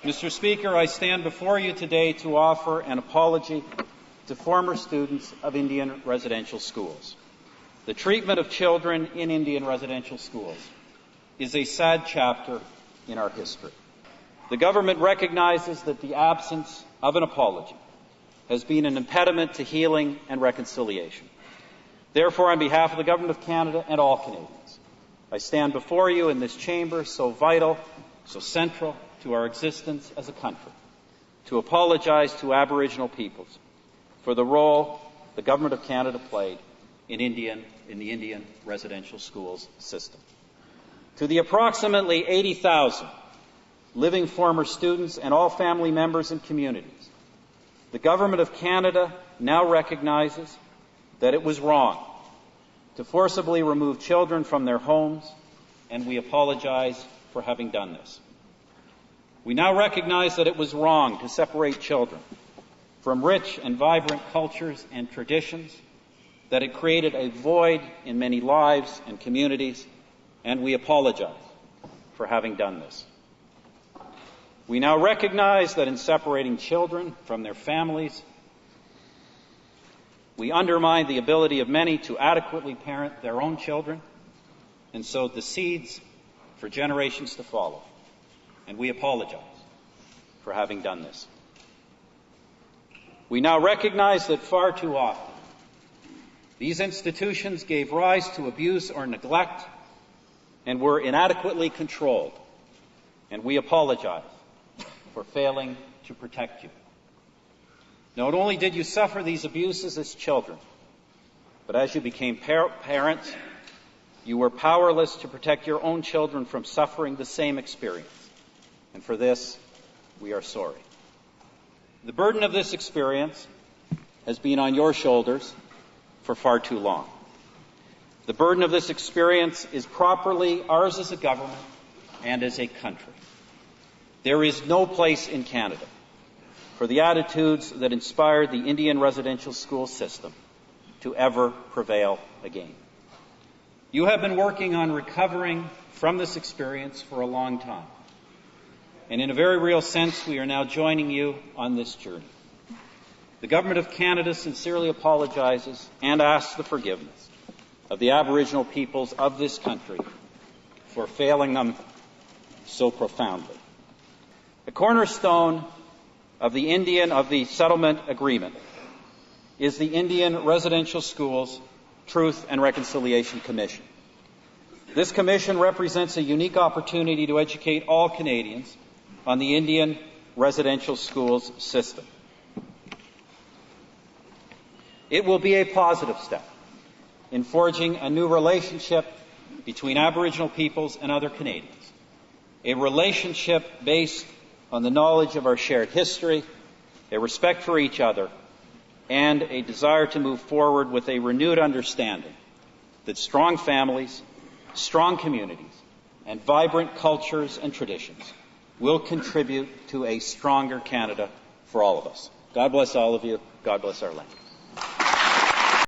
Mr. Speaker, I stand before you today to offer an apology to former students of Indian residential schools. The treatment of children in Indian residential schools is a sad chapter in our history. The government recognizes that the absence of an apology has been an impediment to healing and reconciliation. Therefore, on behalf of the Government of Canada and all Canadians, I stand before you in this chamber so vital, so central to our existence as a country, to apologize to Aboriginal peoples for the role the Government of Canada played in the Indian residential schools system. To the approximately 80,000 living former students and all family members and communities, the Government of Canada now recognizes that it was wrong to forcibly remove children from their homes, and we apologize for having done this. We now recognize that it was wrong to separate children from rich and vibrant cultures and traditions, that it created a void in many lives and communities, and we apologize for having done this. We now recognize that in separating children from their families, we undermine the ability of many to adequately parent their own children and sow the seeds for generations to follow. And we apologize for having done this. We now recognize that far too often these institutions gave rise to abuse or neglect and were inadequately controlled. And we apologize for failing to protect you. Not only did you suffer these abuses as children, but as you became parents, you were powerless to protect your own children from suffering the same experience. And for this, we are sorry. The burden of this experience has been on your shoulders for far too long. The burden of this experience is properly ours as a government and as a country. There is no place in Canada for the attitudes that inspired the Indian residential school system to ever prevail again. You have been working on recovering from this experience for a long time. And in a very real sense, we are now joining you on this journey. The Government of Canada sincerely apologizes and asks the forgiveness of the Aboriginal peoples of this country for failing them so profoundly. The cornerstone of the settlement agreement is the Indian Residential Schools Truth and Reconciliation Commission. This commission represents a unique opportunity to educate all Canadians on the Indian residential schools system. It will be a positive step in forging a new relationship between Aboriginal peoples and other Canadians, a relationship based on the knowledge of our shared history, a respect for each other, and a desire to move forward with a renewed understanding that strong families, strong communities, and vibrant cultures and traditions will contribute to a stronger Canada for all of us. God bless all of you. God bless our land.